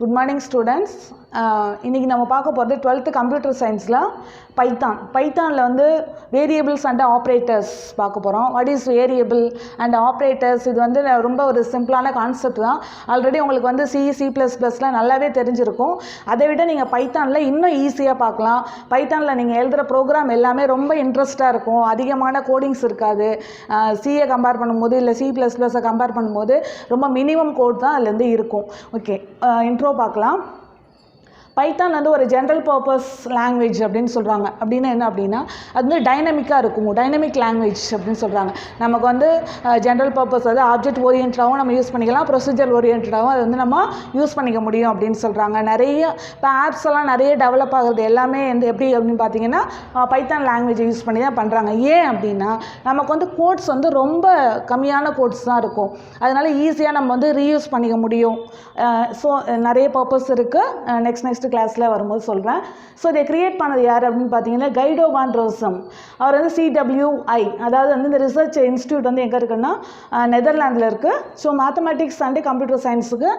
Good morning students. இன்னைக்கு நம்ம பார்க்க போறது 12th computer scienceல பைத்தான்ல வந்து variables and operators பார்க்க போறோம். What is variable and operators? இது வந்து ரொம்ப ஒரு சிம்பிளான கான்செப்ட் தான். ஆல்ரெடி உங்களுக்கு வந்து C++ல நல்லாவே தெரிஞ்சிருக்கும். அதை விட நீங்க பைத்தான்ல இன்னும் ஈஸியா பார்க்கலாம். பைத்தான்ல நீங்க எழுதுற ப்ரோக்ராம் எல்லாமே ரொம்ப இன்ட்ரஸ்டா இருக்கும். அதிகமான கோடிங்ஸ் இருக்காது. C கம்பேர் பண்ணும்போது இல்ல C++ஸை கம்பேர் பண்ணும்போது ரொம்ப மினிமம் கோட் தான் அதுல இருந்து இருக்கும். ஓகே, இன்ட்ரோ பார்க்கலாம். பைத்தான் வந்து ஒரு ஜென்ரல் பர்பஸ் லாங்குவேஜ் அப்படின்னு சொல்கிறாங்க. அப்படின்னா என்ன அப்படின்னா அது வந்து டைனமிக்காக இருக்கும், டைனமிக் லாங்குவேஜ் அப்படின்னு சொல்கிறாங்க. நமக்கு வந்து ஜென்ரல் பர்பஸ் அது ஆப்ஜெக்ட் ஓரியன்டாகவும் நம்ம யூஸ் பண்ணிக்கலாம், ப்ரொசீஜர் ஓரியன்டாகவும் அது வந்து நம்ம யூஸ் பண்ணிக்க முடியும் அப்படின்னு சொல்கிறாங்க. நிறைய இப்போ ஆப்ஸ் எல்லாம் நிறைய டெவலப் ஆகுறது எல்லாமே வந்து எப்படி அப்படின்னு பார்த்தீங்கன்னா பைத்தான் லாங்குவேஜை யூஸ் பண்ணி தான் பண்ணுறாங்க. ஏன் அப்படின்னா நமக்கு வந்து கோட்ஸ் வந்து ரொம்ப கம்மியான கோட்ஸ் தான் இருக்கும், அதனால ஈஸியாக நம்ம வந்து ரீயூஸ் பண்ணிக்க முடியும். ஸோ நிறைய பர்பஸ் இருக்குது. நெக்ஸ்ட் கிளாஸில் வரும்போது சொல்கிறேன். ஸோ இதை கிரியேட் பண்ணது யார் அப்படின்னு பார்த்தீங்கன்னா கைடோ வான் ரோசம். அவர் வந்து CWI, அதாவது வந்து இந்த ரிசர்ச் இன்ஸ்டியூட் வந்து எங்கே இருக்குன்னா நெதர்லாண்டில் இருக்குது. ஸோ மேத்தமெட்டிக்ஸ் அண்ட் கம்ப்யூட்டர் சயின்ஸுக்கு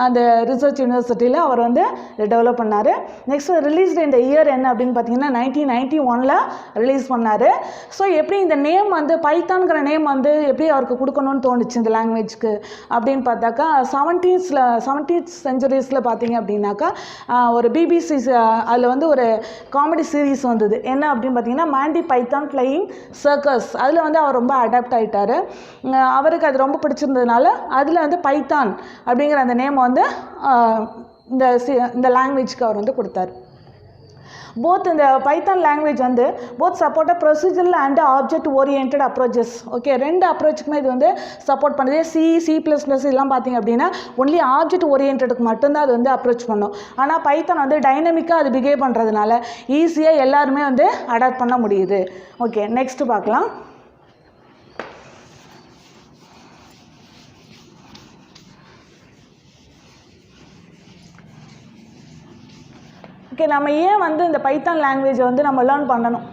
அந்த ரிசர்ச் யூனிவர்சிட்டியில் அவர் வந்து டெவலப் பண்ணார். நெக்ஸ்ட் ரிலீஸ்டு இந்த இயர் என்ன அப்படின்னு பார்த்தீங்கன்னா 1991ல் ரிலீஸ் பண்ணார். ஸோ எப்படி இந்த நேம் வந்து பைத்தான்கிற நேம் வந்து எப்படி அவருக்கு கொடுக்கணும்னு தோணுச்சு இந்த லாங்குவேஜ்க்கு அப்படின்னு பார்த்தாக்கா 17th செஞ்சுரிஸில் பார்த்தீங்க அப்படின்னாக்கா ஒரு பிபிசி அதில் வந்து ஒரு காமெடி சீரீஸ் வந்தது. என்ன அப்படின்னு பார்த்தீங்கன்னா மாண்டி பைத்தான் ஃப்ளையிங் சர்க்கஸ். அதில் வந்து அவர் ரொம்ப அடாப்ட் ஆகிட்டார். அவருக்கு அது ரொம்ப பிடிச்சிருந்ததுனால அதில் வந்து பைத்தான் அப்படிங்கிற அந்த நேம் வந்து இந்த லாங்குவேஜ்க்கு அவர் வந்து கொடுத்தாரு. இந்த பைத்தான் லாங்குவேஜ் வந்து both support procedural and object orient approaches. Okay, ரெண்டு அப்ரோச்சுக்குமே இது வந்து சப்போர்ட் பண்ணுது. C++ இதெல்லாம் பார்த்தீங்க அப்படின்னா ஒன்லி ஆப்ஜெக்ட் ஓரியன்ட்டுக்கு மட்டும்தான் அது வந்து அப்ரோச் பண்ணும். ஆனால் பைத்தான் வந்து டைனமிக்காக அது பிஹேவ் பண்ணுறதுனால ஈஸியாக எல்லாருமே வந்து அடாப்ட் பண்ண முடியுது. ஓகே, நெக்ஸ்ட் பார்க்கலாம். ஓகே, நம்ம ஏன் வந்து இந்த பைத்தான் லாங்குவேஜை வந்து நம்ம லேர்ன் பண்ணணும்,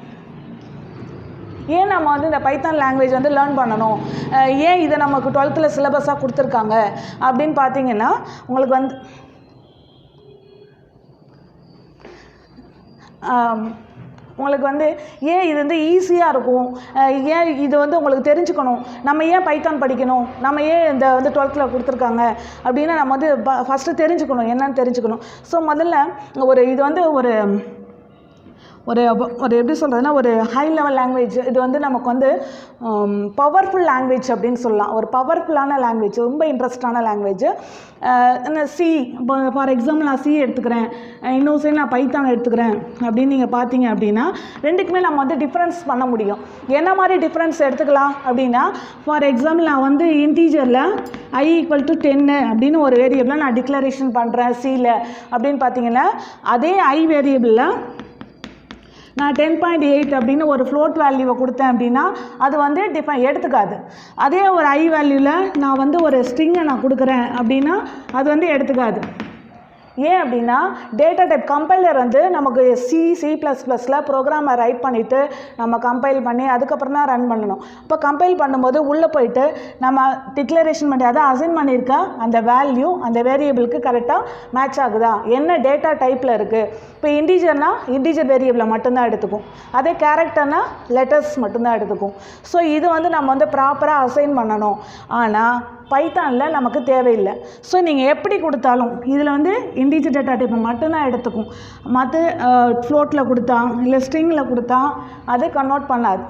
ஏன் நம்ம வந்து இந்த பைத்தான் லாங்குவேஜ் வந்து லேர்ன் பண்ணணும், ஏன் இதை நமக்கு 12th சிலபஸாக கொடுத்துருக்காங்க அப்படின்னு பார்த்தீங்கன்னா உங்களுக்கு வந்து உங்களுக்கு வந்து ஏன் இது வந்து ஈஸியாக இருக்கும், ஏன் இது வந்து உங்களுக்கு தெரிஞ்சுக்கணும், நம்ம ஏன் பைத்தான் படிக்கணும், நம்ம ஏன் இந்த வந்து 12th கொடுத்துருக்காங்க அப்படின்னா நம்ம வந்து ஃபஸ்ட்டு தெரிஞ்சுக்கணும், என்னன்னு தெரிஞ்சுக்கணும். ஸோ முதல்ல இது வந்து ஒரு எப்படி சொல்கிறதுனா ஒரு ஹை லெவல் லாங்குவேஜ். இது வந்து நமக்கு வந்து பவர்ஃபுல் லாங்குவேஜ் அப்படின்னு சொல்லலாம். ஒரு பவர்ஃபுல்லான லாங்குவேஜ், ரொம்ப இன்ட்ரெஸ்டான லாங்குவேஜ். சி இப்போ ஃபார் எக்ஸாம்பிள் நான் C எடுத்துக்கிறேன், இன்னொரு சைடு நான் பைத்தான் எடுத்துக்கிறேன் அப்படின்னு நீங்கள் பார்த்தீங்க அப்படின்னா ரெண்டுக்குமே நம்ம வந்து டிஃப்ரென்ஸ் பண்ண முடியும். என்ன மாதிரி டிஃப்ரென்ஸ் எடுத்துக்கலாம் அப்படின்னா ஃபார் எக்ஸாம்பிள் நான் வந்து இன்டீஜரில் I = 10 அப்படின்னு ஒரு வேரியபிளை நான் டிக்ளரேஷன் பண்ணுறேன் Cயில் அப்படின்னு பார்த்தீங்கன்னா அதே I வேரியபிளில் நான் 10.8 அப்படின்னு ஒரு ஃப்ளோட் வேல்யூவை கொடுத்தேன் அப்படின்னா அது வந்து எடுத்துக்காது. அதே ஒரு I வேல்யூவில் நான் வந்து ஒரு ஸ்ட்ரிங்கை நான் கொடுக்குறேன் அப்படின்னா அது வந்து எடுத்துக்காது. ஏன் அப்படின்னா டேட்டா டைப் கம்பைலர் வந்து நமக்கு C++ல் ப்ரோக்ராமை ரைட் பண்ணிவிட்டு நம்ம கம்பைல் பண்ணி அதுக்கப்புறம் தான் ரன் பண்ணணும். இப்போ கம்பைல் பண்ணும்போது உள்ளே போயிட்டு நம்ம டிக்ளரேஷன் பண்ணி அதை அசைன் பண்ணியிருக்க அந்த வேல்யூ அந்த வேரியபிளுக்கு கரெக்டாக மேட்ச் ஆகுதா, என்ன டேட்டா டைப்பில் இருக்குது. இப்போ இன்டீஜர்னால் இன்டீஜர் வேரியபிளை மட்டும்தான் எடுத்துக்கும், அதே கேரக்டர்னா லெட்டர்ஸ் மட்டும்தான் எடுத்துக்கும். ஸோ இது வந்து நம்ம வந்து ப்ராப்பராக அசைன் பண்ணணும். ஆனால் பைத்தானில் நமக்கு தேவையில்லை. ஸோ நீங்கள் எப்படி கொடுத்தாலும் இதில் வந்து இன்டீஜர் டேட்டா டைப்பை மட்டும்தான் எடுத்துக்கும், மற்ற ஃப்ளோட்டில் கொடுத்தா இல்லை ஸ்ட்ரிங்கில் கொடுத்தா அதை கன்வெர்ட் பண்ணாது.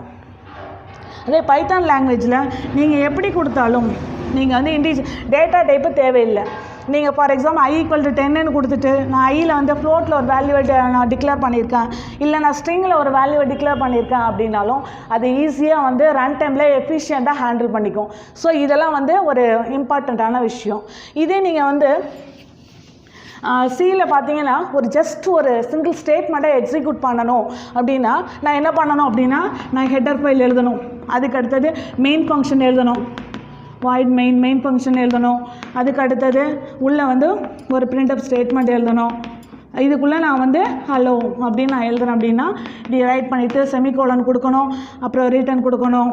அதே பைத்தான் லாங்குவேஜில் நீங்கள் எப்படி கொடுத்தாலும் நீங்கள் வந்து இன்டீஜர் டேட்டா டைப்பு தேவையில்லை. நீங்கள் ஃபார் எக்ஸாம்பிள் I = 10ன்னு கொடுத்துட்டு நான் Iயில் வந்து ஃப்ளோட்டில் ஒரு வேல்யூவை நான் டிக்ளேர் பண்ணியிருக்கேன், இல்லை நான் ஸ்ட்ரிங்கில் ஒரு வேல்யூவை டிக்ளேர் பண்ணியிருக்கேன் அப்படின்னாலும் அது ஈஸியாக வந்து ரன் டைமில் எஃபிஷியண்ட்டாக ஹேண்டில் பண்ணிக்கும். ஸோ இதெல்லாம் வந்து ஒரு இம்பார்ட்டண்ட்டான விஷயம். இதே நீங்கள் வந்து Cயில் பார்த்தீங்கன்னா ஜஸ்ட் ஒரு சிங்கிள் ஸ்டேட்மெண்ட்டை எக்ஸிக்யூட் பண்ணணும் அப்படின்னா நான் என்ன பண்ணணும் அப்படின்னா நான் ஹெட்டர் ஃபைல் எழுதணும், அதுக்கு அடுத்தது மெயின் ஃபங்க்ஷன் எழுதணும், void main ஃபங்க்ஷன் எழுதணும், அதுக்கு அடுத்தது உள்ளே வந்து ஒரு printf ஸ்டேட்மெண்ட் எழுதணும், இதுக்குள்ளே நான் வந்து ஹலோ அப்படின்னு நான் எழுதுறேன் அப்படின்னா இப்படி ரைட் பண்ணிவிட்டு செமிகோலன் கொடுக்கணும், அப்புறம் ரிட்டர்ன் கொடுக்கணும்.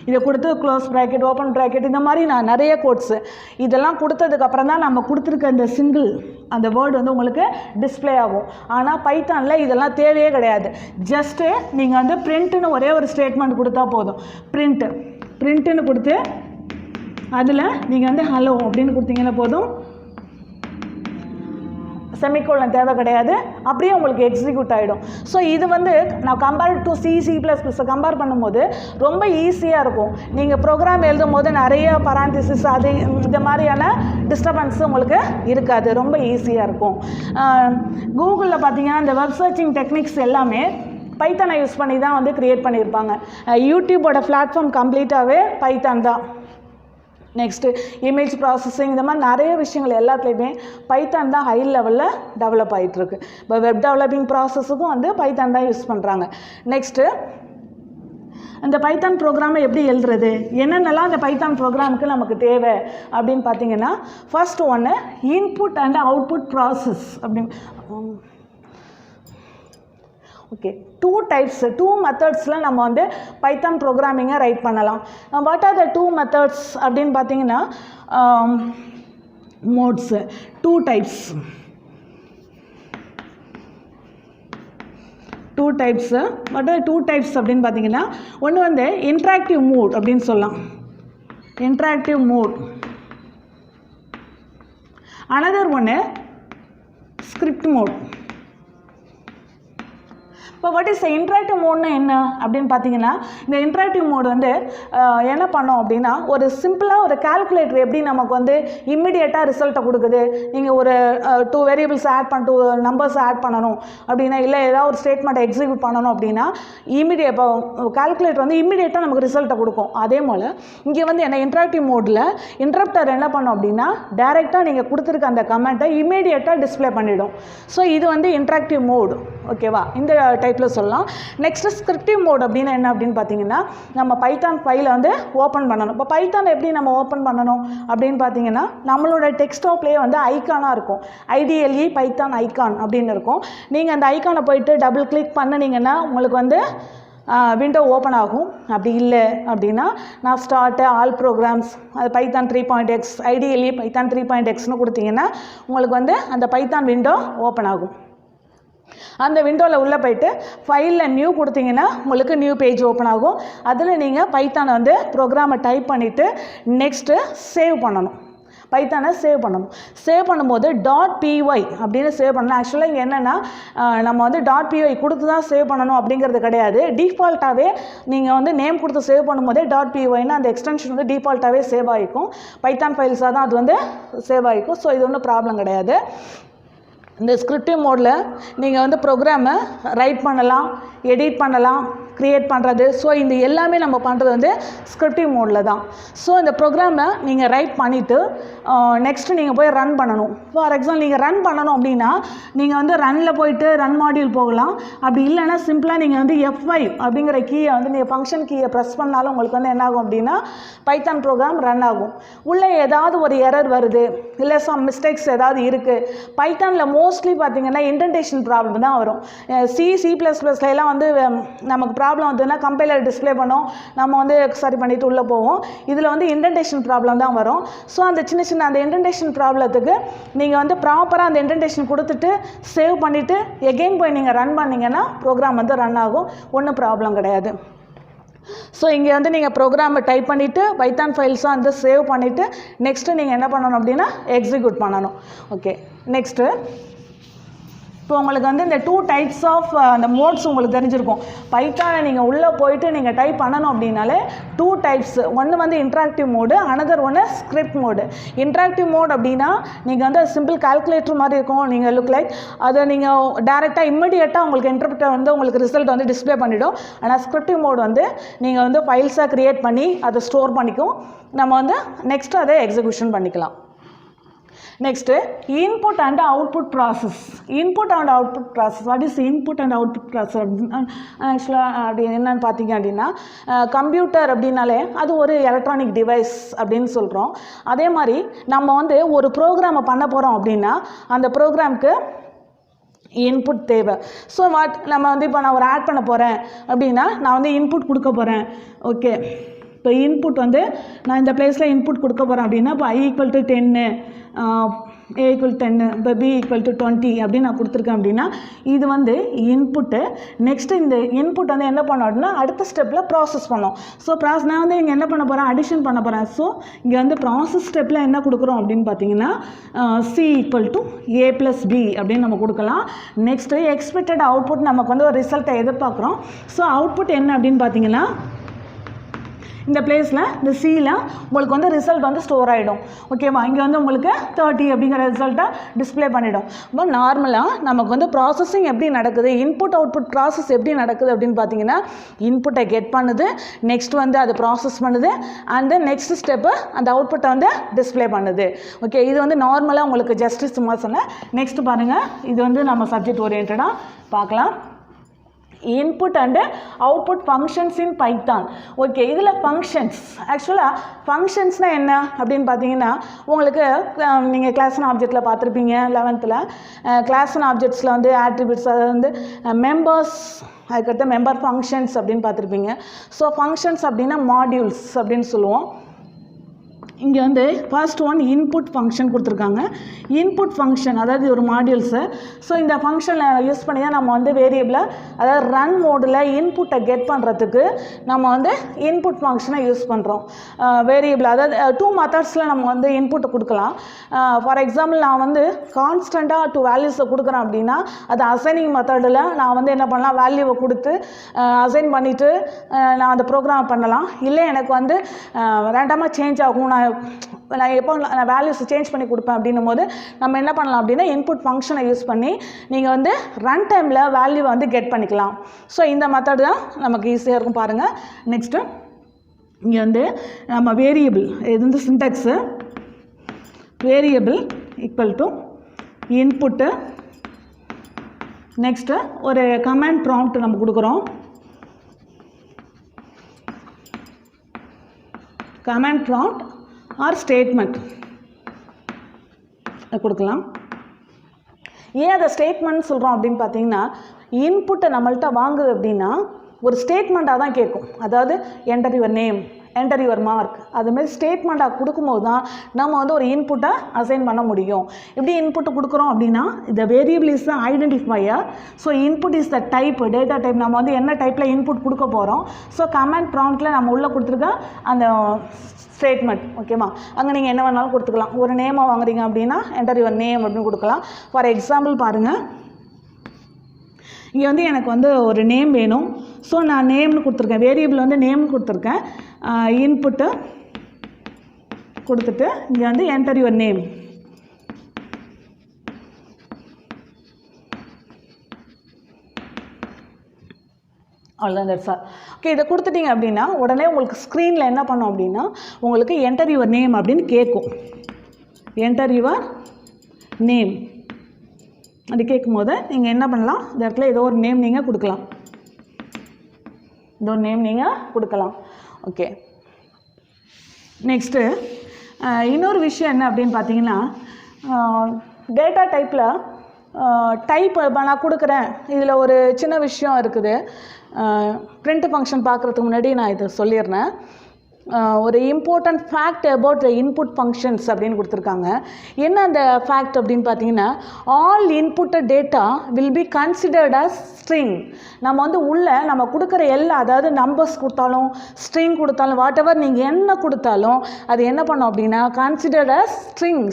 இதை கொடுத்து க்ளோஸ் ப்ராக்கெட் ஓப்பன் ப்ராக்கெட் இந்த மாதிரி நான் நிறைய கோட்ஸு இதெல்லாம் கொடுத்ததுக்கப்புறம் தான் நம்ம கொடுத்துருக்க இந்த சிங்கிள் அந்த வேர்டு வந்து உங்களுக்கு டிஸ்பிளே ஆகும். ஆனால் பைத்தானில் இதெல்லாம் தேவையே கிடையாது. ஜஸ்ட்டு நீங்கள் வந்து பிரிண்ட்டுன்னு ஒரே ஒரு ஸ்டேட்மெண்ட் கொடுத்தா போதும். பிரிண்ட்டுன்னு கொடுத்து அதில் நீங்கள் வந்து ஹலோ அப்படின்னு கொடுத்தீங்கன்னா போதும். செமிகோலன் தேவை கிடையாது. அப்படியே உங்களுக்கு எக்ஸிக்யூட் ஆகிடும். ஸோ இது வந்து நான் கம்பேர் டு C++ கம்பேர் பண்ணும்போது ரொம்ப ஈஸியாக இருக்கும். நீங்கள் ப்ரோக்ராம் எழுதும் போது நிறைய பராந்திசிஸ் அது இந்த மாதிரியான டிஸ்டர்பன்ஸ் உங்களுக்கு இருக்காது. ரொம்ப ஈஸியாக இருக்கும். கூகுளில் பார்த்தீங்கன்னா இந்த வெப் சர்ச்சிங் டெக்னிக்ஸ் எல்லாமே பைத்தானை யூஸ் பண்ணி தான் வந்து க்ரியேட் பண்ணியிருப்பாங்க. யூடியூபோட பிளாட்ஃபார்ம் கம்ப்ளீட்டாகவே பைத்தான் தான். நெக்ஸ்ட்டு இமேஜ் ப்ராசஸிங் இந்த மாதிரி நிறைய விஷயங்கள் எல்லாத்துலேயுமே பைத்தான் தான் ஹை லெவலில் டெவலப் ஆகிட்டுருக்கு. இப்போ வெப் டெவலப்பிங் ப்ராசஸுக்கும் வந்து பைத்தான் தான் யூஸ் பண்ணுறாங்க. நெக்ஸ்ட்டு இந்த பைத்தான் ப்ரோக்ராமை எப்படி எழுதுறது, என்னென்னலாம் அந்த பைத்தான் ப்ரோக்ராமுக்கு நமக்கு தேவை அப்படின்னு பார்த்தீங்கன்னா, ஃபர்ஸ்ட் ஒன்று இன்புட் அண்ட் அவுட்புட் ப்ராசஸ் அப்படின்னு. ஓகே, 2 டைப்ஸ் 2 மெத்தட்ஸில் நம்ம வந்து பைத்தான் ப்ரோக்ராமிங்கை ரைட் பண்ணலாம். வாட் ஆர் த 2 மெத்தட்ஸ் அப்படின்னு பார்த்தீங்கன்னா, modes 2 types what are 2 types அப்படின்னு பார்த்தீங்கன்னா, ஒன்று வந்து இன்ட்ராக்டிவ் மோட் அப்படின்னு சொல்லலாம். Interactive mode. அனதர் ஒன்று ஸ்கிரிப்ட் மோட். இப்போ வாட் இஸ் இன்ட்ராக்டிவ் மோட்னா என்ன அப்படின்னு பார்த்தீங்கன்னா, இந்த இன்ட்ராக்டிவ் மோட் வந்து என்ன பண்ணோம் அப்படின்னா, ஒரு சிம்பிளாக ஒரு கால்குலேட்டர் எப்படி நமக்கு வந்து இம்மிடியேட்டாக ரிசல்ட்டை கொடுக்குது. நீங்கள் ஒரு 2 வேரியபிள்ஸ் ஆட் பண்ணிட்டு நம்பர்ஸ் ஆட் பண்ணணும் அப்படின்னா, இல்லை ஏதாவது ஒரு ஸ்டேட்மெண்ட்டை எக்ஸிக்யூட் பண்ணணும் அப்படின்னா இப்போ கால்குலேட்டர் வந்து இம்மிடியேட்டாக நமக்கு ரிசல்ட்டை கொடுக்கும். அதே போல் இங்கே வந்து என்ன இன்ட்ராக்டிவ் மோடில் இன்டரப்டர் என்ன பண்ணோம் அப்படின்னா, டைரெக்டாக நீங்கள் கொடுத்துருக்க அந்த கமெண்ட்டை இம்மிடியேட்டாக டிஸ்பிளே பண்ணிவிடும். ஸோ இது வந்து இன்ட்ராக்டிவ் மோடு. ஓகேவா, இந்த டைப்பில் சொல்லலாம். நெக்ஸ்ட்டு ஸ்கிரிப்டிவ் மோட் அப்படின்னா என்ன அப்படின்னு பார்த்தீங்கன்னா, நம்ம பைத்தான் ஃபைலை வந்து ஓப்பன் பண்ணணும். இப்போ பைத்தான் எப்படி நம்ம ஓப்பன் பண்ணணும் அப்படின்னு பார்த்தீங்கன்னா, நம்மளோட டெஸ்க்டாப்லேயே வந்து ஐக்கானாக இருக்கும். IDLE பைத்தான் ஐக்கான் அப்படின்னு இருக்கும். நீங்கள் அந்த ஐக்கானை போயிட்டு டபுள் கிளிக் பண்ணினீங்கன்னா உங்களுக்கு வந்து விண்டோ ஓப்பன் ஆகும். அப்படி இல்லை அப்படின்னா நான் ஸ்டார்ட்டு ஆல் ப்ரோக்ராம்ஸ் அது பைத்தான் 3.x IDLE பைத்தான் 3.xன்னு கொடுத்தீங்கன்னா உங்களுக்கு வந்து அந்த பைத்தான் விண்டோ ஓப்பன் ஆகும். அந்த விண்டோவில் உள்ளே போயிட்டு ஃபைலில் நியூ கொடுத்தீங்கன்னா உங்களுக்கு நியூ பேஜ் ஓப்பன் ஆகும். அதில் நீங்கள் பைத்தானை வந்து ப்ரோக்ராமை டைப் பண்ணிவிட்டு நெக்ஸ்ட்டு சேவ் பண்ணணும். பைத்தானை சேவ் பண்ணணும். சேவ் பண்ணும்போது .py அப்படின்னு சேவ் பண்ணணும். ஆக்சுவலாக இங்கே என்னென்னா, நம்ம வந்து .py கொடுத்து தான் சேவ் பண்ணணும் அப்படிங்கிறது கிடையாது. டிஃபால்ட்டாகவே நீங்கள் வந்து நேம் கொடுத்து சேவ் பண்ணும்போதே .pyன்னு அந்த எக்ஸ்டென்ஷன் வந்து டிஃபால்ட்டாகவே சேவ் ஆகிக்கும். பைத்தான் ஃபைல்ஸாக தான் அது வந்து சேவ் ஆகிக்கும். ஸோ இது ஒன்றும் ப்ராப்ளம் கிடையாது. இந்த ஸ்கிரிப்டிவ் மோடில் நீங்கள் வந்து ப்ரோக்ராமை ரைட் பண்ணலாம், எடிட் பண்ணலாம், க்ரியேட் பண்ணுறது. ஸோ இந்த எல்லாமே நம்ம பண்ணுறது வந்து ஸ்கிரிப்டிவ் மோடில் தான். ஸோ இந்த ப்ரோக்ராமை நீங்கள் ரைட் பண்ணிவிட்டு நெக்ஸ்ட்டு நீங்கள் போய் ரன் பண்ணணும். ஃபார் எக்ஸாம்பிள் நீங்கள் ரன் பண்ணணும் அப்படின்னா நீங்கள் வந்து ரன்னில் போயிட்டு ரன் மாடியூல் போகலாம். அப்படி இல்லைன்னா சிம்பிளாக நீங்கள் வந்து F5 அப்படிங்கிற கீயை வந்து நீங்கள் ஃபங்க்ஷன் கீயை ப்ரெஸ் பண்ணாலும் உங்களுக்கு வந்து என்ன ஆகும் அப்படின்னா பைத்தான் ப்ரோக்ராம் ரன் ஆகும். உள்ளே ஏதாவது ஒரு எரர் வருது, இல்லை சம் மிஸ்டேக்ஸ் ஏதாவது இருக்குது. பைத்தானில் மோஸ்ட்லி பார்த்தீங்கன்னா இன்டென்டேஷன் ப்ராப்ளம் தான் வரும். C++லாம் வந்து நமக்கு ப்ராப்ளம் வந்துன்னா கம்பைலர் டிஸ்பிளே பண்ணோம், நம்ம வந்து சரி பண்ணிவிட்டு உள்ளே போவோம். இதில் வந்து இன்டென்டேஷன் ப்ராப்ளம் தான் வரும். ஸோ அந்த சின்ன சின்ன அந்த இன்டென்டேஷன் ப்ராப்ளத்துக்கு நீங்கள் வந்து ப்ராப்பராக அந்த இன்டென்டேஷன் கொடுத்துட்டு சேவ் பண்ணிவிட்டு எகெயின் போய் நீங்கள் ரன் பண்ணிங்கன்னா ப்ரோக்ராம் வந்து ரன் ஆகும். ஒன்றும் ப்ராப்ளம் கிடையாது. ஸோ இங்கே வந்து நீங்கள் ப்ரோக்ராமை டைப் பண்ணிவிட்டு பைத்தான் ஃபைல்ஸாக வந்து சேவ் பண்ணிவிட்டு நெக்ஸ்ட்டு நீங்கள் என்ன பண்ணணும் அப்படின்னா எக்ஸிக்யூட் பண்ணணும். ஓகே, நெக்ஸ்ட்டு இப்போ உங்களுக்கு வந்து இந்த 2 டைப்ஸ் ஆஃப் அந்த மோட்ஸ் உங்களுக்கு தெரிஞ்சிருக்கும். பைத்தானை நீங்கள் உள்ளே போயிட்டு நீங்கள் டைப் பண்ணணும் அப்படின்னாலே 2 டைப்ஸ். ஒன்று வந்து இன்ட்ராக்டிவ் மோடு, அனதர் ஒன்று ஸ்கிரிப்ட் மோடு. இன்ட்ராக்டிவ் மோட் அப்படின்னா நீங்கள் வந்து சிம்பிள் கால்குலேட்டர் மாதிரி இருக்கும். நீங்கள் லுக் லைக் அதை நீங்கள் டேரெக்டாக இம்மிடியேட்டாக உங்களுக்கு இன்டர்பிரட்டர் வந்து உங்களுக்கு ரிசல்ட் வந்து டிஸ்பிளே பண்ணிவிடும். ஆனால் ஸ்கிரிப்டிவ் மோட் வந்து நீங்கள் வந்து ஃபைல்ஸாக க்ரியேட் பண்ணி அதை ஸ்டோர் பண்ணிக்கும். நம்ம வந்து நெக்ஸ்ட்டு அதை எக்ஸிக்யூஷன் பண்ணிக்கலாம். Next input and output process. Input and output process. What is input and output process அப்படின்னு ஆக்சுவலாக அப்படி என்னென்னு பார்த்தீங்க அப்படின்னா, கம்ப்யூட்டர் அப்படின்னாலே அது ஒரு எலக்ட்ரானிக் டிவைஸ் அப்படின்னு சொல்கிறோம். அதே மாதிரி நம்ம வந்து ஒரு ப்ரோக்ராமை பண்ண போகிறோம் அப்படின்னா அந்த ப்ரோக்ராமுக்கு இன்புட் தேவை. ஸோ நம்ம வந்து இப்போ நான் ஒரு ஆட் பண்ண போகிறேன் அப்படின்னா நான் வந்து இன்புட் கொடுக்க போகிறேன். ஓகே, இப்போ இன்புட் வந்து நான் இந்த பிளேஸில் இன்புட் கொடுக்க போகிறேன் அப்படின்னா இப்போ I = 10, A = 10, இப்போ B = 20 அப்படின்னு நான் கொடுத்துருக்கேன் அப்படின்னா இது வந்து இன்புட்டு. நெக்ஸ்ட்டு இந்த இன்புட் வந்து என்ன பண்ணோம் அப்படின்னா அடுத்த ஸ்டெப்பில் ப்ராசஸ் பண்ணோம். ஸோ நான் வந்து இங்கே என்ன பண்ண போகிறேன், அடிஷன் பண்ண போகிறேன். ஸோ இங்கே வந்து ப்ராசஸ் ஸ்டெப்பில் என்ன கொடுக்குறோம் அப்படின்னு பார்த்தீங்கன்னா C = A + B அப்படின்னு நம்ம கொடுக்கலாம். நெக்ஸ்ட்டு எக்ஸ்பெக்டட் அவுட்புட் நமக்கு வந்து ஒரு ரிசல்ட்டை எதிர்பார்க்குறோம். ஸோ அவுட்புட் என்ன அப்படின்னு பார்த்தீங்கன்னா இந்த பிளேஸில் இந்த சியில் உங்களுக்கு வந்து ரிசல்ட் வந்து ஸ்டோர் ஆகிடும். ஓகேவா, இங்கே வந்து உங்களுக்கு 30 அப்படிங்கிற ரிசல்ட்டை டிஸ்பிளே பண்ணிவிடும். இப்போ நார்மலாக நமக்கு வந்து ப்ராசஸிங் எப்படி நடக்குது, இன்புட் அவுட்புட் ப்ராசஸ் எப்படி நடக்குது அப்படின்னு பார்த்தீங்கன்னா இன்புட்டை கெட் பண்ணுது, நெக்ஸ்ட் வந்து அது ப்ராசஸ் பண்ணுது, அண்ட் தென் நெக்ஸ்ட் ஸ்டெப்பு அந்த அவுட்புட்டை வந்து டிஸ்பிளே பண்ணுது. ஓகே, இது வந்து நார்மலாக உங்களுக்கு ஜஸ்ட் சும்மா சொன்னேன். நெக்ஸ்ட் பாருங்கள், இது வந்து நம்ம சப்ஜெக்ட் ஓரியன்டாக பார்க்கலாம். Input and output functions in Python. Okay, இதில் ஃபங்க்ஷன்ஸ் ஆக்சுவலாக ஃபங்க்ஷன்ஸ்னால் என்ன அப்படின்னு பார்த்தீங்கன்னா உங்களுக்கு நீங்கள் கிளாஸ் அண்ட் ஆப்ஜெக்டில் பார்த்துருப்பீங்க 11th. கிளாஸ் அண்ட் ஆப்ஜெக்ட்ஸில் வந்து ஆட்ரிபியூட்ஸ், அதாவது வந்து மெம்பர்ஸ், அதுக்கடுத்து மெம்பர் ஃபங்க்ஷன்ஸ் அப்படின்னு பார்த்துருப்பீங்க. ஸோ ஃபங்க்ஷன்ஸ் அப்படின்னா மாடியூல்ஸ் அப்படின்னு சொல்லுவோம். இங்கே வந்து ஃபர்ஸ்ட் ஒன் இன்புட் ஃபங்க்ஷன் கொடுத்துருக்காங்க. இன்புட் ஃபங்க்ஷன் அதாவது ஒரு மாடியூல்ஸு. ஸோ இந்த ஃபங்க்ஷனில் யூஸ் பண்ணி தான் நம்ம வந்து வேரியபிளை, அதாவது ரன் மோடில் இன்புட்டை கெட் பண்ணுறதுக்கு நம்ம வந்து இன்புட் ஃபங்க்ஷனை யூஸ் பண்ணுறோம். வேரியபிள் அதாவது 2 மெத்தட்ஸில் நம்ம வந்து இன்புட்டை கொடுக்கலாம். ஃபார் எக்ஸாம்பிள் நான் வந்து கான்ஸ்டண்ட்டாக 2 வேல்யூஸை கொடுக்குறேன் அப்படின்னா அது அசைனிங் மெத்தடில் நான் வந்து என்ன பண்ணலாம், வேல்யூவை கொடுத்து அசைன் பண்ணிவிட்டு நான் அந்த ப்ரோக்ராம் பண்ணலாம். இல்லை எனக்கு வந்து ரேண்டமாக சேஞ்ச் ஆகும், நான் எப்போ நான் வேல்யூஸ் சேஞ்ச் பண்ணி கொடுப்பேன் அப்படின்னும் போது நம்ம என்ன பண்ணலாம் அப்படின்னா இன்புட் ஃபங்க்ஷனை யூஸ் பண்ணி நீங்கள் வந்து ரன் டைமில் வேல்யூவை வந்து கெட் பண்ணிக்கலாம். ஸோ இந்த மெத்தட் தான் நமக்கு ஈஸியாக இருக்கும். பாருங்கள், நெக்ஸ்ட்டு இங்கே வந்து நம்ம வேரியபிள், இது வந்து சின்டாக்ஸு, வேரியபிள் = இன்புட்டு, நெக்ஸ்ட்டு ஒரு கமாண்ட் ப்ராம்ப்ட் நம்ம கொடுக்குறோம். கமாண்ட் ப்ராம்ப்ட் ஆர் ஸ்டேட்மெண்ட் கொடுக்கலாம். ஏன் அதை ஸ்டேட்மெண்ட் சொல்கிறோம் அப்படின்னு பார்த்தீங்கன்னா இன்புட்டை நம்மள்கிட்ட வாங்குது அப்படின்னா ஒரு ஸ்டேட்மெண்ட்டாக தான் கேட்கும். அதாவது enter your name, enter your mark, அதுமாரி ஸ்டேட்மெண்ட்டாக கொடுக்கும்போது தான் நம்ம வந்து ஒரு இன்புட்டை அசைன் பண்ண முடியும். எப்படி இன்புட்டு கொடுக்குறோம் அப்படின்னா இந்த variable is the identifier. So input is the type, data type, நம்ம வந்து என்ன டைப்பில் இன்புட் கொடுக்க போகிறோம். ஸோ கமாண்ட் ப்ராம்ப்டில் நம்ம உள்ளே கொடுத்துருக்க அந்த ஸ்டேட்மெண்ட். ஓகேவா, அங்கே நீங்கள் என்ன வேணாலும் கொடுத்துக்கலாம். ஒரு நேமை வாங்குறீங்க அப்படின்னா என்டர் யுவர் நேம் அப்படின்னு கொடுக்கலாம். ஃபார் எக்ஸாம்பிள் பாருங்கள், இங்கே வந்து எனக்கு வந்து ஒரு நேம் வேணும். ஸோ நான் நேம்னு கொடுத்துருக்கேன், வேரியபிள் வந்து நேம்னு கொடுத்துருக்கேன். இன்புட்டு கொடுத்துட்டு இங்கே வந்து என்டர் யுவர் நேம். அவ்வளோதான் சார். ஓகே, இதை கொடுத்துட்டிங்க அப்படின்னா உடனே உங்களுக்கு ஸ்க்ரீனில் என்ன பண்ணோம் அப்படின்னா உங்களுக்கு என்டர் யுவர் நேம் அப்படின்னு கேட்கும். என்டர் யுவர் நேம் அப்படி கேட்கும்போது நீங்கள் என்ன பண்ணலாம், இந்த இடத்துல ஏதோ ஒரு நேம் நீங்கள் கொடுக்கலாம். ஏதோ ஒரு நேம் நீங்கள் கொடுக்கலாம். ஓகே, நெக்ஸ்ட்டு இன்னொரு விஷயம் என்ன அப்படின்னு பார்த்தீங்கன்னா டேட்டா டைப்பில் டைப் நான் கொடுக்குறேன். இதில் ஒரு சின்ன விஷயம் இருக்குது. பிரிண்ட் ஃபங்க்ஷன் பார்க்குறதுக்கு முன்னாடி நான் இதை சொல்லிடுறேன். ஒரு important fact about the input functions அப்படின்னு கொடுத்துருக்காங்க. என்ன அந்த ஃபேக்ட் அப்படின்னு பார்த்தீங்கன்னா all inputted data will be considered as string. நம்ம வந்து உள்ளே நம்ம கொடுக்குற எல்லா, அதாவது நம்பர்ஸ் கொடுத்தாலும் ஸ்ட்ரிங் கொடுத்தாலும் வாட் எவர் நீங்கள் என்ன கொடுத்தாலும் அது என்ன பண்ணோம் அப்படின்னா கன்சிடர்ட் அஸ்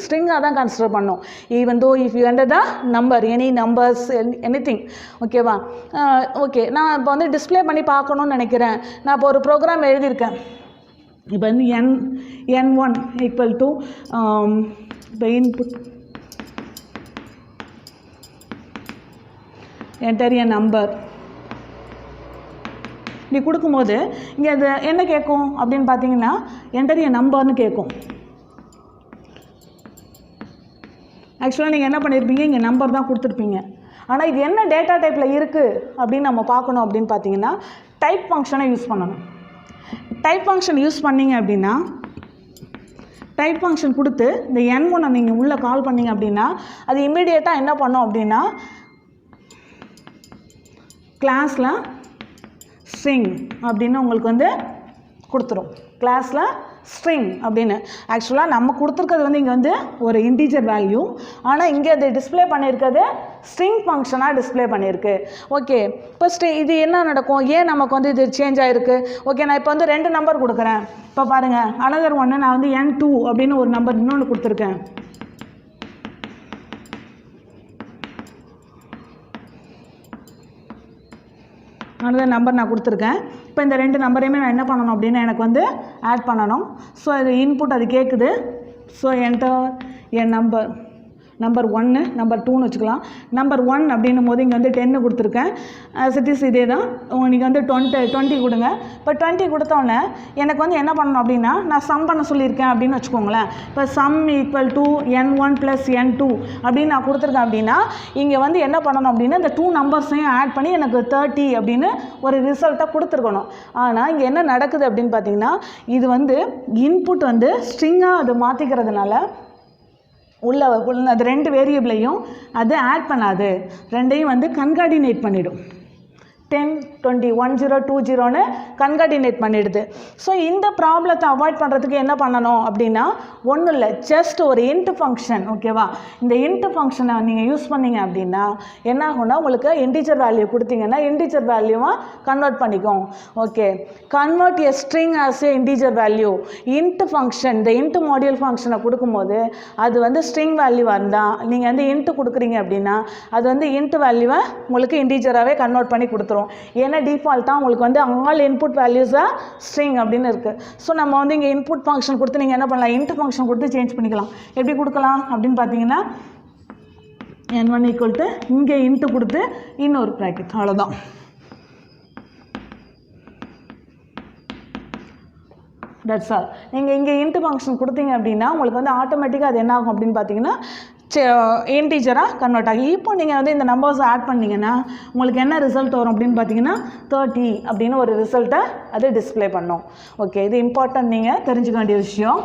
ஸ்ட்ரிங்காக தான் கன்சிடர் பண்ணோம். Even though if you enter the number, any numbers, anything. ஓகேவா, ஓகே, நான் இப்போ வந்து டிஸ்பிளே பண்ணி பார்க்கணுன்னு நினைக்கிறேன். நான் இப்போ ஒரு ப்ரோக்ராம் எழுதியிருக்கேன். இப்போ வந்து n1 = இப்போ இன்புட் என்டர் எ நம்பர் இப்படி கொடுக்கும்போது இங்கே அது என்ன கேட்கும் அப்படின்னு பார்த்தீங்கன்னா என்டர் எ நம்பர்னு கேட்கும். ஆக்சுவலாக நீங்கள் என்ன பண்ணியிருப்பீங்க, இங்கே நம்பர் தான் கொடுத்துருப்பீங்க. ஆனால் இது என்ன டேட்டா டைப்பில் இருக்குது அப்படின்னு நம்ம பார்க்கணும் அப்படின்னு பார்த்தீங்கன்னா டைப் ஃபங்க்ஷனை யூஸ் பண்ணணும். டைப் ஃபங்க்ஷன் யூஸ் பண்ணிங்க அப்படின்னா டைப் ஃபங்க்ஷன் கொடுத்து இந்த n1 நீங்கள் உள்ளே கால் பண்ணிங்க அப்படின்னா அது இமீடியட்டாக என்ன பண்ணோம் அப்படின்னா கிளாஸில் ஸ்ட்ரிங் அப்படின்னு உங்களுக்கு வந்து கொடுத்துரும். கிளாஸில் ஸ்ட்ரிங் அப்படின்னு. ஆக்சுவலாக நம்ம கொடுத்துருக்கிறது வந்து இங்கே வந்து ஒரு இன்டீஜர் வேல்யூ, ஆனால் இங்கே அது டிஸ்பிளே பண்ணியிருக்கிறது ஸ்ட்ரிங் ஃபங்க்ஷனாக டிஸ்பிளே பண்ணியிருக்கு. ஓகே, ஃபஸ்ட்டு இது என்ன நடக்கும், ஏன் நமக்கு வந்து இது சேஞ்ச் ஆகிருக்கு? ஓகே, நான் இப்போ வந்து 2 நம்பர் கொடுக்குறேன். இப்போ பாருங்கள், அனதர் ஒன்று நான் வந்து N2 அப்படின்னு ஒரு நம்பர் இன்னொன்று கொடுத்துருக்கேன். அனதர் நம்பர் நான் கொடுத்துருக்கேன். இப்போ இந்த 2 நம்பரையுமே நான் என்ன பண்ணணும் அப்படின்னா எனக்கு வந்து ஆட் பண்ணணும். ஸோ அது இன்புட் அது கேட்குது. ஸோ என்டர் என் நம்பர் 1 நம்பர் 2ன்னு வச்சுக்கலாம். நம்பர் 1 அப்படின்னும் போது இங்கே வந்து 10 கொடுத்துருக்கேன். சிட்டிஸ் இதே தான். நீங்கள் வந்து 20 கொடுங்க. இப்போ 20 கொடுத்தோன்னே எனக்கு வந்து என்ன பண்ணணும் அப்படின்னா நான் சம் பண்ண சொல்லியிருக்கேன் அப்படின்னு வச்சுக்கோங்களேன். இப்போ some equal to N1 + N2 அப்படின்னு நான் கொடுத்துருக்கேன். அப்படின்னா இங்கே வந்து என்ன பண்ணணும் அப்படின்னா இந்த 2 நம்பர்ஸையும் ஆட் பண்ணி எனக்கு 30 அப்படின்னு ஒரு ரிசல்ட்டை கொடுத்துருக்கணும். ஆனால் இங்கே என்ன நடக்குது அப்படின்னு பார்த்தீங்கன்னா இது வந்து இன்புட் வந்து ஸ்ட்ரிங்காக அது மாற்றிக்கிறதுனால உள்ள அது 2 வேரியபிளையும் அது ஆட் பண்ணாது, 2ஐயும் வந்து கன்கார்டினேட் பண்ணிடும். 10, 20, 10, 20ன்னு கன்கார்டினேட் பண்ணிடுது. ஸோ இந்த ப்ராப்ளத்தை அவாய்ட் பண்ணுறதுக்கு என்ன பண்ணணும் அப்படின்னா ஒன்றும் இல்லை, ஜஸ்ட் ஒரு இன்ட் ஃபங்க்ஷன். ஓகேவா, இந்த இன்ட் ஃபங்க்ஷனை நீங்கள் யூஸ் பண்ணிங்க அப்படின்னா என்ன ஆகும்னா உங்களுக்கு இன்டீஜர் வேல்யூ கொடுத்தீங்கன்னா இன்டீஜர் வேல்யூவாக கன்வெர்ட் பண்ணிக்கும். Okay, convert a string as a integer value. Int function, இந்த இன்ட் மாடியூல் ஃபங்க்ஷனை கொடுக்கும்போது அது வந்து ஸ்ட்ரிங் வேல்யூவாக இருந்தால் நீங்கள் வந்து இன்ட் கொடுக்குறீங்க அப்படின்னா அது வந்து இன்ட் வேல்யூவை உங்களுக்கு இன்டீஜராகவே கன்வெர்ட் பண்ணி கொடுத்துரும். ஏன்னா டிஃபால்ட்டாக உங்களுக்கு வந்து ஆல் இன்புட் வேல்யூஸாக ஸ்ட்ரிங் அப்படின்னு இருக்குது. ஸோ நம்ம வந்து இங்கே இன்புட் ஃபங்க்ஷன் கொடுத்து நீங்கள் என்ன பண்ணலாம், இன்ட் ஃபங்க்ஷன் கொடுத்து சேஞ்ச் பண்ணிக்கலாம். எப்படி கொடுக்கலாம் அப்படின்னு பார்த்தீங்கன்னா N1 = இங்கே இன்ட்டு கொடுத்து இன்னொரு ப்ராக்கெட், அவ்வளோதான். That's all. நீங்கள் இங்கே இன்ட்டு ஃபங்க்ஷன் கொடுத்தீங்க அப்படின்னா உங்களுக்கு வந்து ஆட்டோமேட்டிக்காக அது என்ன ஆகும் அப்படின்னு பார்த்தீங்கன்னா இன்டீஜராக கன்வெர்ட் ஆகி. இப்போ நீங்கள் வந்து இந்த நம்பர்ஸை ஆட் பண்ணிங்கன்னா உங்களுக்கு என்ன ரிசல்ட் வரும் அப்படின்னு பார்த்தீங்கன்னா 30 அப்படின்னு ஒரு ரிசல்ட்டை அது டிஸ்பிளே பண்ணும். ஓகே, இது இம்பார்ட்டன்ட், நீங்கள் தெரிஞ்சுக்க வேண்டிய விஷயம்.